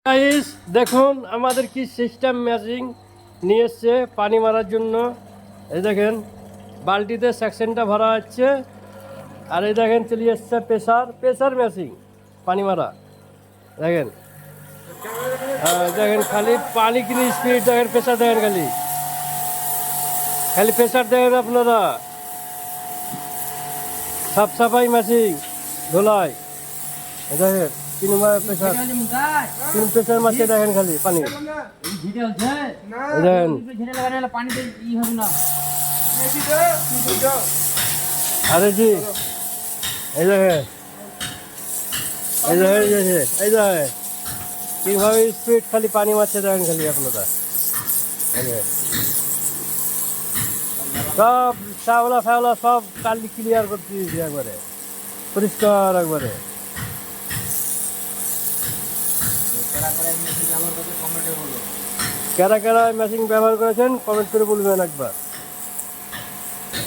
Guys দেখুন আমাদের কি সিস্টেম ম্যাচিং নিয়ে এসছে পানি মারার জন্য। এই দেখেন বালতিতে সেকশনটা ভরা হচ্ছে, আর এই দেখেন চলে এসছে প্রেসার ম্যাচিং পানি মারা। দেখেন দেখেন খালি পানি কিনে স্পিড দেখেন, প্রেসার দেখেন, খালি প্রেসার দেখেন আপনারা। সাফ সাফাই ম্যাচিং ধোলাই দেখেন তিন প্রেসার মাছে দেখেন খালি পানি দেখেন। আরে জি এই দেখেন কিভাবে স্পিড খালি পানি মারছে দেখেন খালি আপনারা। সব শ্যাওলা ফ্যাওলা সব কালি ক্লিয়ার করতে দিয়েছি একবারে, পরিষ্কার একবারে। কারা কারা মেশিন ব্যবহার করেছেন কমেন্ট করে বলবেন একবার।